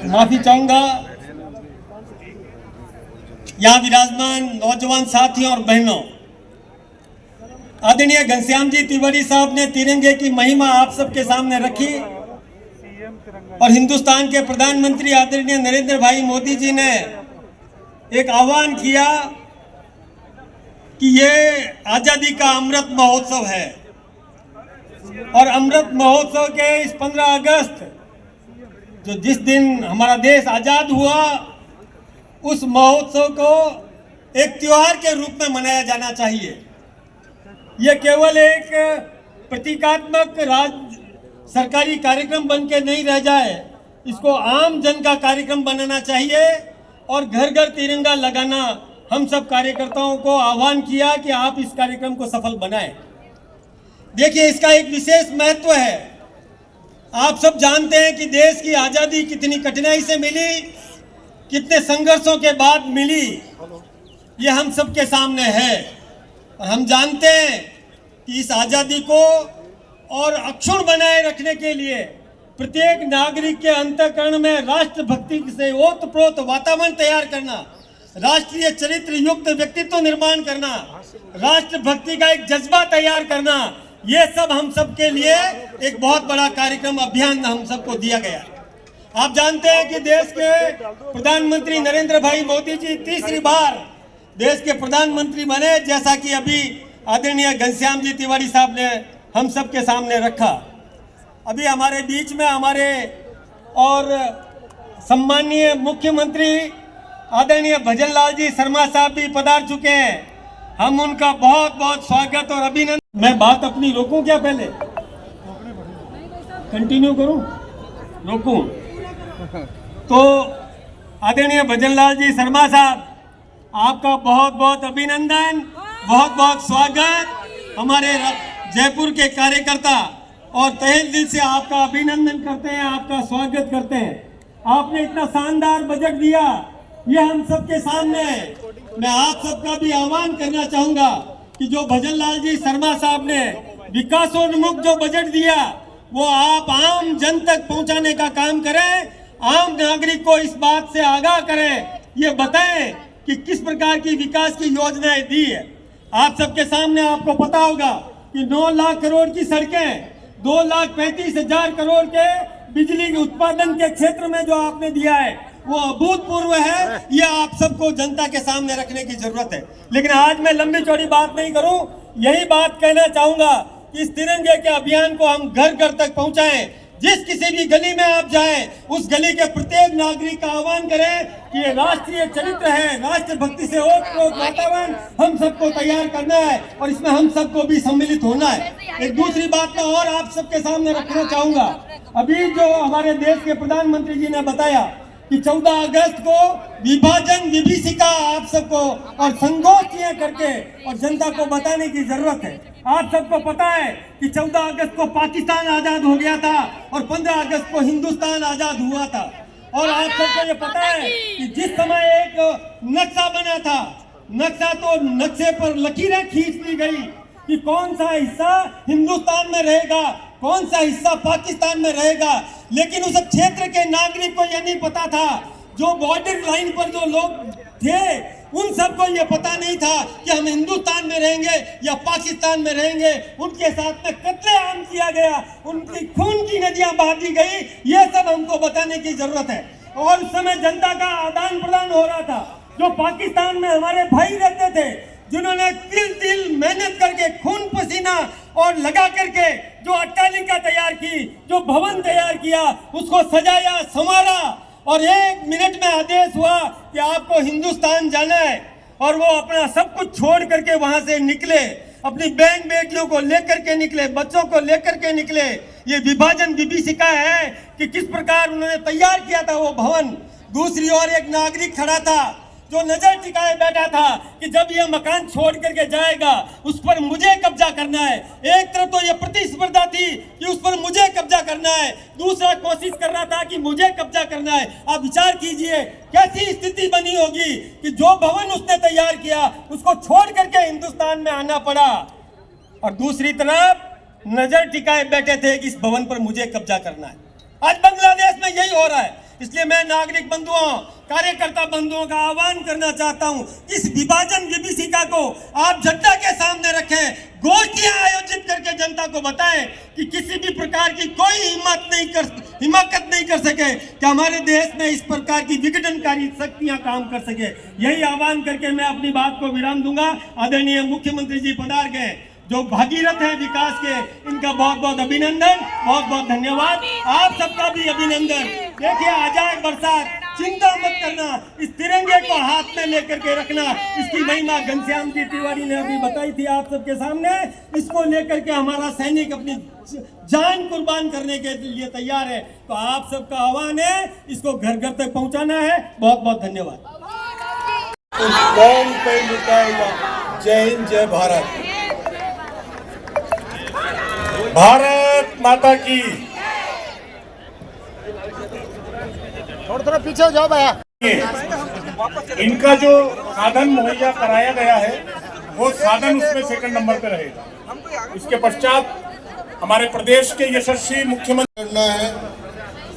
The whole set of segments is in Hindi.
माफी चाहूंगा यहाँ विराजमान नौजवान साथियों और बहनों। आदरणीय घनश्याम जी तिवारी साहब ने तिरंगे की महिमा आप सबके सामने रखी और हिंदुस्तान के प्रधानमंत्री आदरणीय नरेंद्र भाई मोदी जी ने एक आह्वान किया कि ये आजादी का अमृत महोत्सव है और अमृत महोत्सव के इस 15 अगस्त जो जिस दिन हमारा देश आजाद हुआ उस महोत्सव को एक त्योहार के रूप में मनाया जाना चाहिए। यह केवल एक प्रतीकात्मक सरकारी कार्यक्रम बन के नहीं रह जाए, इसको आम जन का कार्यक्रम बनाना चाहिए और घर घर तिरंगा लगाना हम सब कार्यकर्ताओं को आह्वान किया कि आप इस कार्यक्रम को सफल बनाएं। देखिए, इसका एक विशेष महत्व है। आप सब जानते हैं कि देश की आज़ादी कितनी कठिनाई से मिली, कितने संघर्षों के बाद मिली, ये हम सबके सामने है। और हम जानते हैं कि इस आज़ादी को और अक्षुण्ण बनाए रखने के लिए प्रत्येक नागरिक के अंतःकरण में राष्ट्रभक्ति से ओतप्रोत वातावरण तैयार करना, राष्ट्रीय चरित्र युक्त व्यक्तित्व निर्माण करना, राष्ट्रभक्ति का एक जज्बा तैयार करना, ये सब हम सब के लिए एक बहुत बड़ा कार्यक्रम अभियान हम सबको दिया गया। आप जानते हैं कि देश के प्रधानमंत्री नरेंद्र भाई मोदी जी तीसरी बार देश के प्रधानमंत्री बने, जैसा कि अभी आदरणीय घनश्याम जी तिवारी साहब ने हम सब के सामने रखा। अभी हमारे बीच में हमारे और सम्माननीय मुख्यमंत्री आदरणीय भजन लाल जी शर्मा साहब भी पधार चुके हैं। हम उनका बहुत बहुत स्वागत और अभिनंदन। मैं बात अपनी रोकूं क्या, पहले कंटिन्यू करूं? रोकूं? तो आदरणीय भजन लाल जी शर्मा साहब, आपका बहुत बहुत अभिनंदन, बहुत बहुत स्वागत। हमारे जयपुर के कार्यकर्ता और तहे दिल से आपका अभिनंदन करते हैं, आपका स्वागत करते हैं। आपने इतना शानदार बजट दिया, ये हम सबके सामने है। मैं आप सबका भी आह्वान करना चाहूंगा कि जो भजन लाल जी शर्मा साहब ने विकासोन्मुख जो बजट दिया वो आप आम जन तक पहुंचाने का काम करें, आम नागरिक को इस बात से आगाह करें, ये बताएं कि किस प्रकार की विकास की योजनाएं दी है। आप सबके सामने आपको पता होगा कि 9 लाख करोड़ की सड़कें, 2,35,000 करोड़ के बिजली के उत्पादन के क्षेत्र में जो आपने दिया है वो अभूतपूर्व है। ये आप सबको जनता के सामने रखने की जरूरत है। लेकिन आज मैं लंबी चौड़ी बात नहीं करूं, यही बात कहना चाहूंगा कि इस तिरंगे के अभियान को हम घर घर तक पहुंचाएं। जिस किसी भी गली में आप जाएं, उस गली के प्रत्येक नागरिक का आह्वान करें कि ये राष्ट्रीय चरित्र है, राष्ट्रभक्ति से ओतप्रोत वातावरण हम सबको तैयार करना है और इसमें हम सबको भी सम्मिलित होना है। एक दूसरी बात मैं और आप सबके सामने रखना चाहूंगा। अभी जो हमारे देश के प्रधानमंत्री जी ने बताया कि 14 अगस्त को विभाजन विभीषिका आप सबको और संगोष्ठियां करके और जनता को बताने की जरूरत है। आप सबको पता है कि 14 अगस्त को पाकिस्तान आजाद हो गया था और 15 अगस्त को हिंदुस्तान आजाद हुआ था। और आप सबको ये पता है कि जिस समय एक नक्शा बना था, नक्शा तो नक्शे पर लकीरें खींच दी गई कि कौन सा हिस्सा हिंदुस्तान में रहेगा, कौन सा हिस्सा पाकिस्तान में रहेगा। लेकिन उस क्षेत्र के नागरिक को यह नहीं पता था, जो बॉर्डर लाइन पर जो लोग थे उन सबको ये पता नहीं था कि हम हिंदुस्तान में रहेंगे या पाकिस्तान में रहेंगे। उनके साथ में कत्लेआम किया गया, उनकी खून की नदियां बहा दी गई, ये सब हमको बताने की जरूरत है। और उस समय जनता का आदान प्रदान हो रहा था। जो पाकिस्तान में हमारे भाई रहते थे, जिन्होंने तिल मेहनत करके खून पसीना और लगा करके जो अट्टालिका तैयार की, जो भवन तैयार किया, उसको सजाया संवारा और 1 मिनट में आदेश हुआ कि आपको हिंदुस्तान जाना है और वो अपना सब कुछ छोड़ करके वहां से निकले, अपनी बहन बेटियों को लेकर के निकले, बच्चों को लेकर के निकले। ये विभाजन विभीषिका है कि किस प्रकार उन्होंने तैयार किया था वो भवन। दूसरी ओर एक नागरिक खड़ा था जो नजर टिकाए बैठा था कि जब यह मकान छोड़ करके जाएगा उस पर मुझे कब्जा करना है। एक तरफ तो यह प्रतिस्पर्धा थी कि उस पर मुझे कब्जा करना है, दूसरा कोशिश कर रहा था कि मुझे कब्जा करना है। आप विचार कीजिए कैसी स्थिति बनी होगी कि जो भवन उसने तैयार किया उसको छोड़ करके हिंदुस्तान में आना पड़ा और दूसरी तरफ नजर टिकाए बैठे थे कि इस भवन पर मुझे कब्जा करना है। आज बांग्लादेश में यही हो रहा है। इसलिए मैं नागरिक बंधुओं, कार्यकर्ता बंधुओं का आह्वान करना चाहता हूं, इस विभाजन विभीषिका को आप जनता के सामने रखें, गोष्ठियां आयोजित करके जनता को बताएं कि किसी भी प्रकार की कोई हिमाकत नहीं कर सके कि हमारे देश में इस प्रकार की विघटनकारी शक्तियां काम कर सके। यही आह्वान करके मैं अपनी बात को विराम दूंगा। आदरणीय मुख्यमंत्री जी पधार गए, जो भागीरथ है विकास के, इनका बहुत बहुत अभिनंदन, बहुत बहुत धन्यवाद। आप सबका भी अभिनंदन। देखिए, आ जाए बरसात, चिंता मत करना, इस तिरंगे को हाथ में लेकर के रखना। इसकी महिमा घनश्याम जी तिवारी ने अभी बताई थी आप सबके सामने। इसको लेकर के हमारा सैनिक अपनी जान कुर्बान करने के लिए तैयार है। तो आप सबका आह्वान है, इसको घर घर तक पहुंचाना है। बहुत बहुत धन्यवाद। कौन पे लुटाएगा। जय हिंद, जय भारत। भारत माता की। थोड़ा पीछे हो जाओ भैया। इनका जो साधन मुहैया कराया गया है, वो साधन उसमें सेकंड नंबर पे रहेगा। उसके पश्चात हमारे प्रदेश के यशस्वी मुख्यमंत्री करना है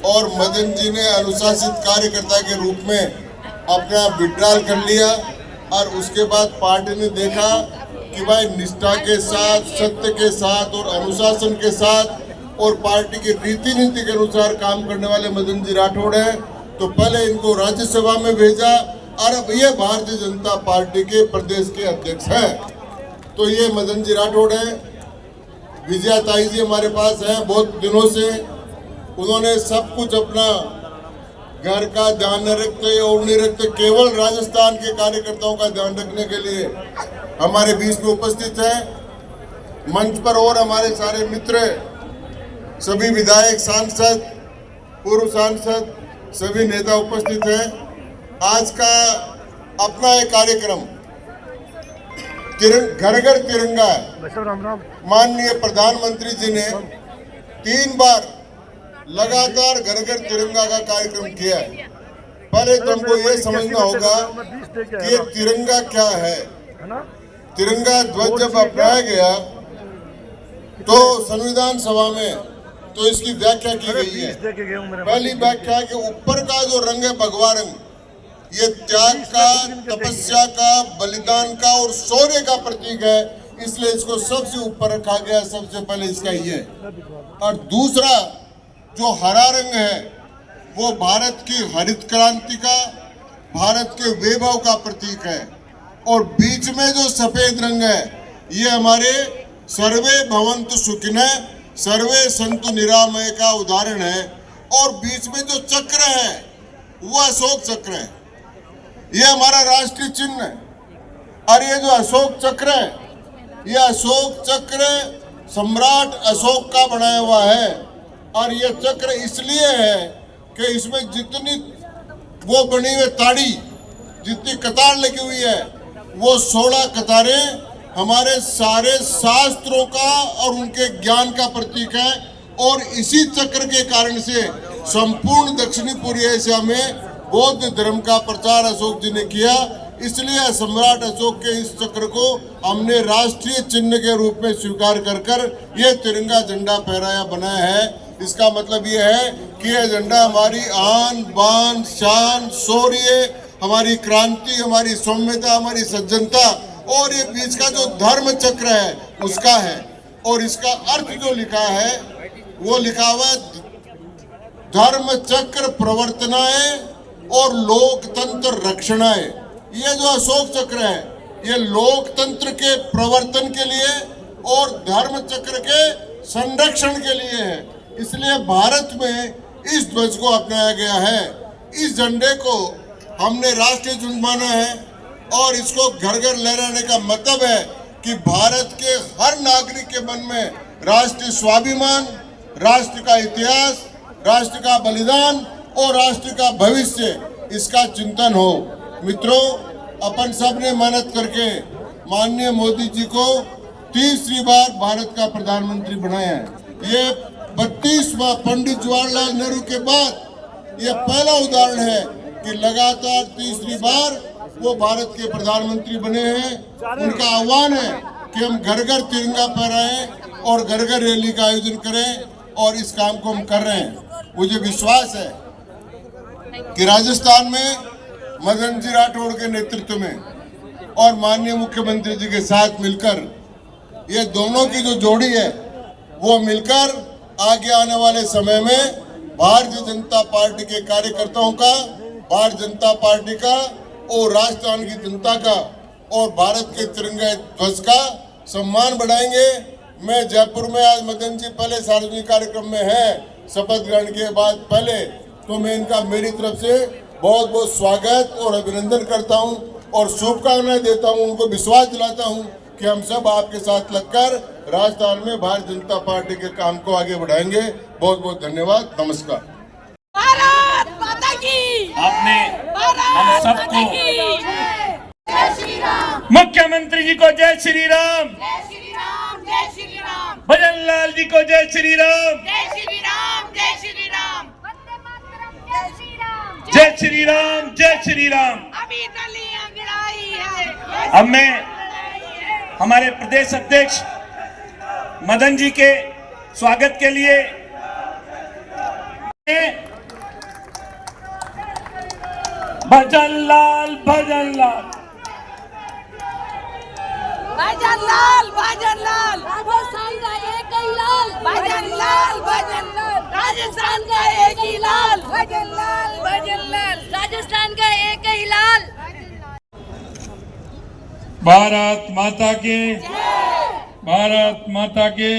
और मदन जी ने अनुशासित कार्यकर्ता के रूप में अपना विड्रॉल कर लिया और उसके बाद पार्टी ने देखा कि भाई निष्ठा के साथ, सत्य के साथ और अनुशासन के साथ और पार्टी की रीति नीति के अनुसार काम करने वाले मदन जी राठौड़ हैं, तो पहले इनको राज्यसभा में भेजा और अब ये भारतीय जनता पार्टी के प्रदेश के अध्यक्ष हैं। तो ये मदन जी राठौड़ हैं। विजया ताई जी हमारे पास हैं बहुत दिनों से। उन्होंने सब कुछ अपना घर का ध्यान न रखते और नहीं रखते, केवल राजस्थान के कार्यकर्ताओं का ध्यान रखने के लिए हमारे बीच में उपस्थित है। मंच पर और हमारे सारे मित्र, सभी विधायक, सांसद, पूर्व सांसद, सभी नेता उपस्थित हैं। आज का अपना एक कार्यक्रम घर घर तिरंगा है। माननीय प्रधानमंत्री जी ने 3 बार लगातार घर घर तिरंगा का कार्यक्रम किया है। पहले तुमको ये समझना होगा कि ये तिरंगा क्या है। तिरंगा ध्वज जब अपनाया गया तो संविधान सभा में तो इसकी व्याख्या की गई है। पहली व्याख्या के ऊपर का जो रंग है भगवा रंग, ये त्याग का, तपस्या का, बलिदान का और शौर्य का प्रतीक है, इसलिए इसको सबसे ऊपर रखा गया। सबसे पहले इसका ये। और दूसरा जो हरा रंग है वो भारत की हरित क्रांति का, भारत के वैभव का प्रतीक है। और बीच में जो सफेद रंग है ये हमारे सर्वे भवन्तु सुखिनः सर्वे सन्तु निरामय का उदाहरण है। और बीच में जो चक्र है वो अशोक चक्र है, ये हमारा राष्ट्रीय चिन्ह है। और ये जो अशोक चक्र है, ये अशोक चक्र सम्राट अशोक का बनाया हुआ है। और ये चक्र इसलिए है कि इसमें जितनी वो बनी हुई ताड़ी, जितनी कतार लगी हुई है, वो 16 कतारें हमारे सारे शास्त्रों का और उनके ज्ञान का प्रतीक है। और इसी चक्र के कारण से संपूर्ण दक्षिणी पूर्व एशिया में बौद्ध धर्म का प्रचार अशोक जी ने किया। इसलिए सम्राट अशोक के इस चक्र को हमने राष्ट्रीय चिन्ह के रूप में स्वीकार कर ये तिरंगा झंडा फहराया बनाया है। इसका मतलब ये है कि यह झंडा हमारी आन बान शान, शौर्य, हमारी क्रांति, हमारी सौम्यता, हमारी सज्जनता और ये बीच का जो धर्म चक्र है उसका है। और इसका अर्थ जो लिखा है वो लिखा हुआ है धर्म चक्र प्रवर्तनाएं और लोकतंत्र रक्षणाएं। ये जो अशोक चक्र है ये लोकतंत्र के प्रवर्तन के लिए और धर्म चक्र के संरक्षण के लिए है। इसलिए भारत में इस ध्वज को अपनाया गया है। इस झंडे को हमने राष्ट्रीय ध्वज माना है और इसको घर घर लहराने का मतलब है कि भारत के हर नागरिक के मन में राष्ट्रीय स्वाभिमान, राष्ट्र का इतिहास, राष्ट्र का बलिदान और राष्ट्र का भविष्य, इसका चिंतन हो। मित्रों, अपन सब ने मेहनत करके माननीय मोदी जी को तीसरी बार भारत का प्रधानमंत्री बनाया है। ये 32वां पंडित जवाहरलाल नेहरू के बाद ये पहला उदाहरण है कि लगातार तीसरी बार वो भारत के प्रधानमंत्री बने हैं। उनका आह्वान है कि हम घर घर तिरंगा फहराएं और घर घर रैली का आयोजन करें और इस काम को हम कर रहे हैं। मुझे विश्वास है कि राजस्थान में मदन जी राठौड़ के नेतृत्व में और माननीय मुख्यमंत्री जी के साथ मिलकर ये दोनों की जो जोड़ी है वो मिलकर आगे आने वाले समय में भारतीय जनता पार्टी के कार्यकर्ताओं का, भारतीय जनता पार्टी का और राजस्थान की जनता का और भारत के तिरंगे ध्वज का सम्मान बढ़ाएंगे। मैं जयपुर में आज मदन जी पहले सार्वजनिक कार्यक्रम में है शपथ ग्रहण के बाद पहले, तो मैं इनका मेरी तरफ से बहुत बहुत स्वागत और अभिनंदन करता हूं और शुभकामनाएं देता हूं। उनको विश्वास दिलाता हूं कि हम सब आपके साथ लगकर राजस्थान में भारतीय जनता पार्टी के काम को आगे बढ़ाएंगे। बहुत बहुत धन्यवाद, नमस्कार। भारत माता की, आपने हम सबको जय श्री राम, मुख्यमंत्री जी को जय श्री राम, जय श्री राम, जय श्री राम, भजन लाल जी को जय श्री राम, जय श्री राम, जय श्री राम, वंदे मातरम, जय श्री राम, जय श्री राम, जय श्री राम। अभी तलियां गिराई है। अब मैं हमारे प्रदेश अध्यक्ष मदन जी के स्वागत के लिए भजन लाल, भजन लाल, भजन लाल, भजन लाल, राजस्थान का एक ही लाल, भजन लाल, भजन लाल, राजस्थान का एक ही लाल, भजन लाल, भजन लाल, राजस्थान का एक ही लाल। भारत माता के, भारत माता के।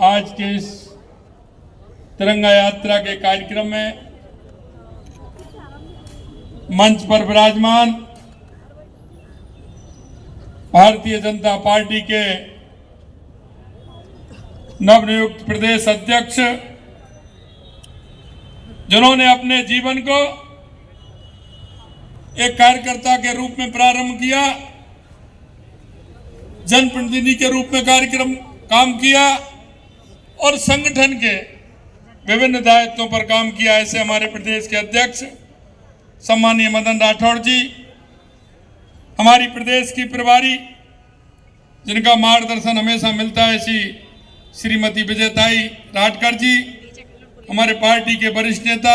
आज के इस तिरंगा यात्रा के कार्यक्रम में मंच पर विराजमान भारतीय जनता पार्टी के नवनियुक्त प्रदेश अध्यक्ष, जिन्होंने अपने जीवन को एक कार्यकर्ता के रूप में प्रारंभ किया, जनप्रतिनिधि के रूप में काम किया और संगठन के विभिन्न दायित्वों पर काम किया। ऐसे हमारे प्रदेश के अध्यक्ष सम्मानीय मदन राठौड़ जी, हमारी प्रदेश की प्रभारी जिनका मार्गदर्शन हमेशा मिलता है, ऐसी श्रीमती विजयताई राठकर जी, हमारे पार्टी के वरिष्ठ नेता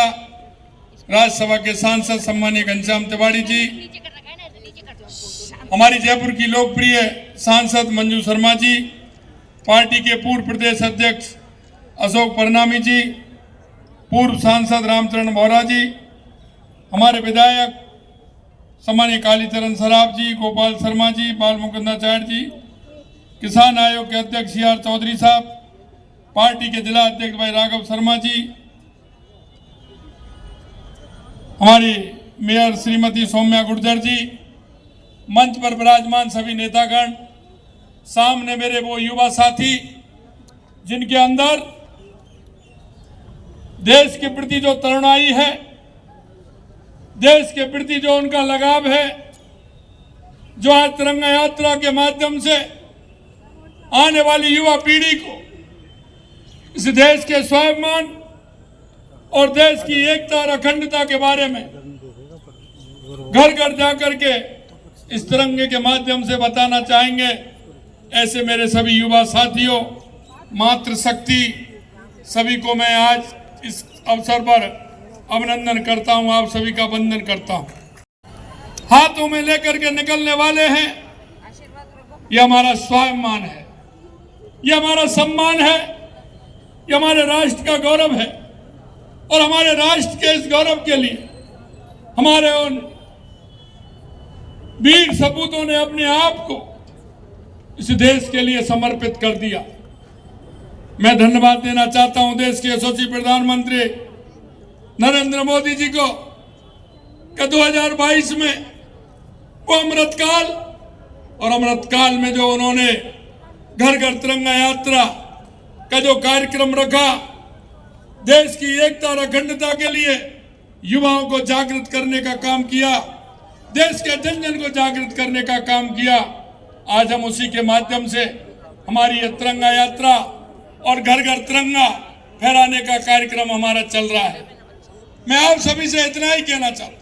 राज्यसभा के सांसद सम्मानीय घनश्याम तिवारी जी, हमारी जयपुर की लोकप्रिय सांसद मंजू शर्मा जी, पार्टी के पूर्व प्रदेश अध्यक्ष अशोक परनामी जी, पूर्व सांसद रामचरण बोहरा जी, हमारे विधायक सम्मानीय कालीचरण सराफ जी, गोपाल शर्मा जी, बाल मुकुंदाचार्य जी, किसान आयोग के अध्यक्ष CR चौधरी साहब, पार्टी के जिला अध्यक्ष भाई राघव शर्मा जी, हमारी मेयर श्रीमती सौम्या गुर्जर जी, मंच पर विराजमान सभी नेतागण, सामने मेरे वो युवा साथी जिनके अंदर देश के प्रति जो तरुणाई है, देश के प्रति जो उनका लगाव है, जो आज तिरंगा यात्रा के माध्यम से आने वाली युवा पीढ़ी को इस देश के स्वाभिमान और देश की एकता और अखंडता के बारे में घर घर जाकर के इस तिरंगे के माध्यम से बताना चाहेंगे। ऐसे मेरे सभी युवा साथियों, मातृशक्ति, सभी को मैं आज इस अवसर पर अभिनंदन करता हूं, आप सभी का वंदन करता हूं। हाथों में लेकर के निकलने वाले हैं, यह हमारा स्वाभिमान है, यह हमारा सम्मान है, यह हमारे राष्ट्र का गौरव है और हमारे राष्ट्र के इस गौरव के लिए हमारे उन वीर सपूतों ने अपने आप को इस देश के लिए समर्पित कर दिया। मैं धन्यवाद देना चाहता हूं देश के यशस्वी प्रधानमंत्री नरेंद्र मोदी जी को कि 2022 में वो अमृतकाल और अमृतकाल में जो उन्होंने घर घर तिरंगा यात्रा का जो कार्यक्रम रखा, देश की एकता और अखंडता के लिए युवाओं को जागृत करने का काम किया, देश के जन जन को जागृत करने का काम किया। आज हम उसी के माध्यम से हमारी ये तिरंगा यात्रा और घर घर तिरंगा फहराने का कार्यक्रम हमारा चल रहा है। मैं आप सभी से इतना ही कहना चाहता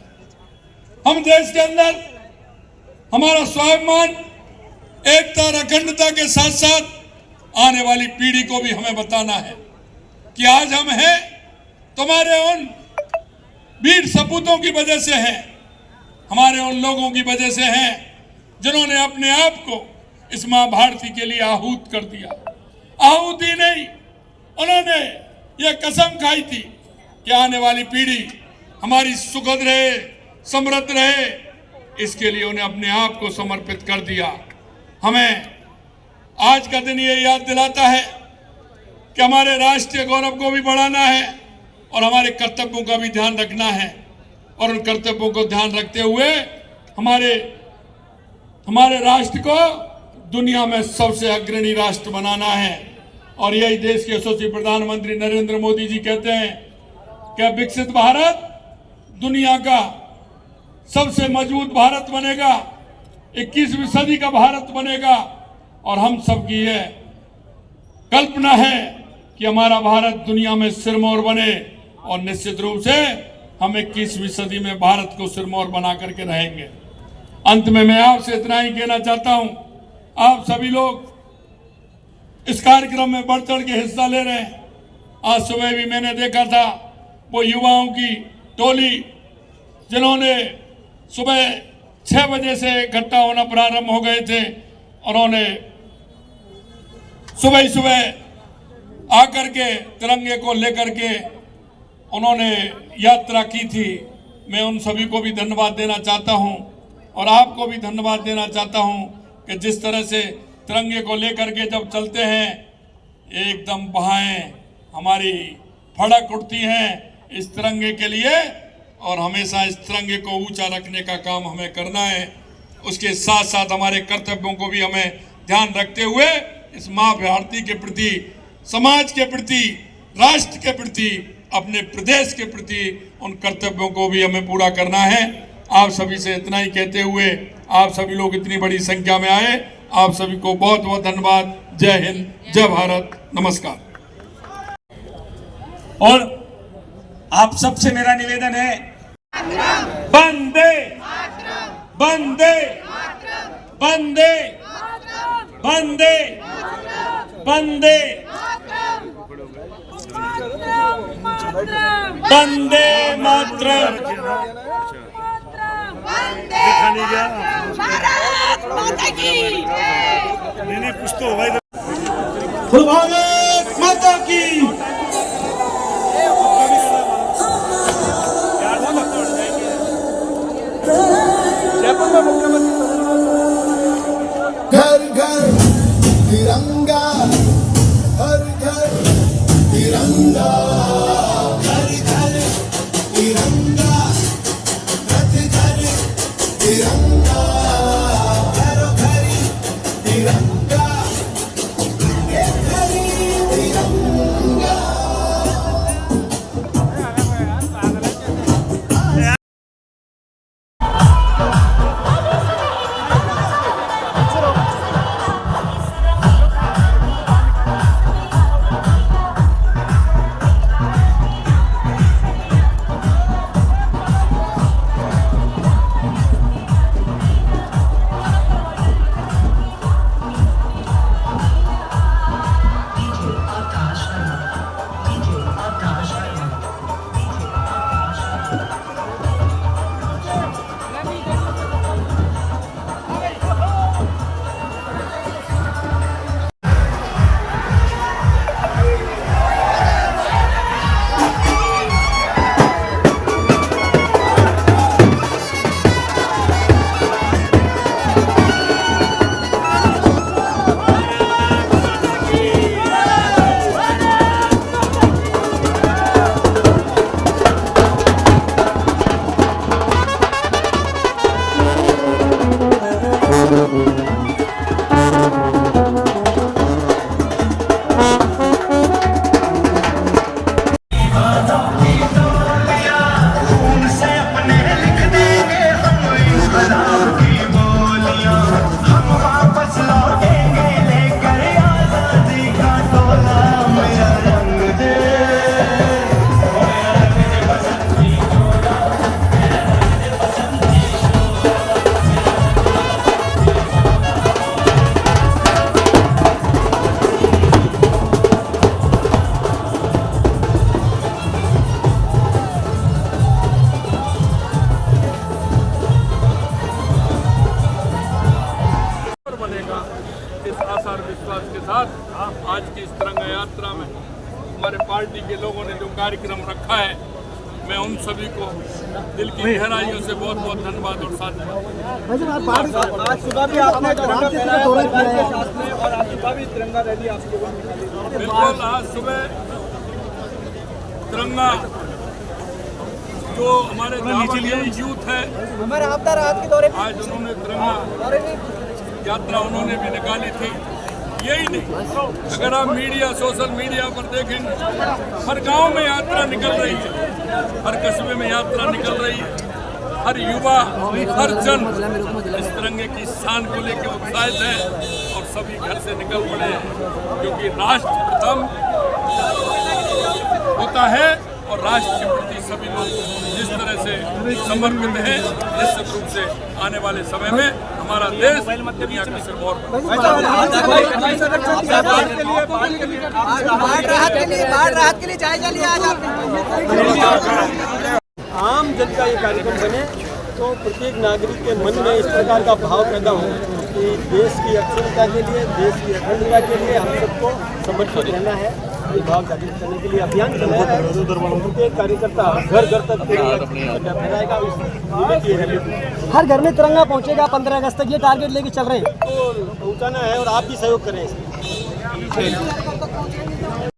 हूं, हम देश के अंदर हमारा स्वाभिमान, एकता और अखंडता के साथ साथ आने वाली पीढ़ी को भी हमें बताना है कि आज हम हैं तुम्हारे उन वीर सपूतों की वजह से है, हमारे उन लोगों की वजह से है जिन्होंने अपने आप को इस मां भारती के लिए आहूत कर दिया। आहुति नहीं, उन्होंने ये कसम खाई थी कि आने वाली पीढ़ी हमारी सुखद रहे, समृद्ध रहे, इसके लिए उन्हें अपने आप को समर्पित कर दिया। हमें आज का दिन ये याद दिलाता है कि हमारे राष्ट्रीय गौरव को भी बढ़ाना है और हमारे कर्तव्यों का भी ध्यान रखना है, और उन कर्तव्यों को ध्यान रखते हुए हमारे राष्ट्र को दुनिया में सबसे अग्रणी राष्ट्र बनाना है। और यही देश के यशस्वी प्रधानमंत्री नरेंद्र मोदी जी कहते हैं कि विकसित भारत दुनिया का सबसे मजबूत भारत बनेगा, 21वीं सदी का भारत बनेगा। और हम सबकी यह कल्पना है कि हमारा भारत दुनिया में सिरमौर बने, और निश्चित रूप से हम 21वीं सदी में भारत को सिरमौर बना करके रहेंगे। अंत में मैं आपसे इतना ही कहना चाहता हूं, आप सभी लोग इस कार्यक्रम में बढ़ चढ़ के हिस्सा ले रहे हैं। आज सुबह भी मैंने देखा था वो युवाओं की टोली जिन्होंने सुबह 6 बजे से इकट्ठा होना प्रारंभ हो गए थे, और उन्होंने सुबह सुबह आकर के तिरंगे को लेकर के उन्होंने यात्रा की थी। मैं उन सभी को भी धन्यवाद देना चाहता हूं, और आपको भी धन्यवाद देना चाहता हूं कि जिस तरह से तिरंगे को लेकर के जब चलते हैं एकदम बाहें हमारी फड़क उठती हैं इस तिरंगे के लिए, और हमेशा इस तिरंगे को ऊंचा रखने का काम हमें करना है। उसके साथ साथ हमारे कर्तव्यों को भी हमें ध्यान रखते हुए इस मां भारती के प्रति, समाज के प्रति, राष्ट्र के प्रति, अपने प्रदेश के प्रति उन कर्तव्यों को भी हमें पूरा करना है। आप सभी से इतना ही कहते हुए, आप सभी लोग इतनी बड़ी संख्या में आए, आप सभी को बहुत बहुत धन्यवाद। जय हिंद, जय भारत, नमस्कार। और आप सबसे मेरा निवेदन है, वंदे वंदे वंदे वंदे वंदे वंदे मातरम। भारत माता की भारत माता की। घर घर तिरंगा, हर घर तिरंगा, घर घर तिरंगा, रथ घर तिरंगा, घरों घर तिरंगा, ये घरी तिरंगा। कार्यक्रम रखा है, मैं उन सभी को दिल की गहराइयों से बहुत बहुत धन्यवाद और साथ आज सुबह भी आपने तिरंगा फहराया दौरा किया है और आज सुबह भी तिरंगा रैली आपके बिल्कुल आज सुबह तिरंगा जो हमारे यूथ है हमारे आपदा राहत के दौरे आज उन्होंने तिरंगा यात्रा उन्होंने भी निकाली थी। यही नहीं, अगर आप मीडिया सोशल मीडिया पर देखेंगे हर गांव में यात्रा निकल रही है, हर कस्बे में यात्रा निकल रही है, हर युवा हर जन इस तिरंगे की शान को लेकर उत्साहित है और सभी घर से निकल पड़े हैं, क्योंकि राष्ट्र प्रथम होता है और राष्ट्र के प्रति सभी लोग जिस तरह से समर्पित हैं, निश्चित रूप से आने वाले समय में हमारा देश दुनिया का सिर्फ और बाढ़ राहत के लिए जायजा लिया आज आपने। आम जन का ये कार्यक्रम बने तो प्रत्येक नागरिक के मन में इस प्रकार का भाव पैदा हो कि देश की अखंडता के लिए, देश की अखंडता के लिए हम सबको समर्पित रहना है। ये भाव जागृत करने के लिए अभियान चलाया है। प्रत्येक कार्यकर्ता घर घर तक फहराएगा। हर घर में तिरंगा पहुंचेगा 15 अगस्त तक, ये टारगेट लेके चल रहे हैं तो पहुंचाना है और आप भी सहयोग करें इसमें।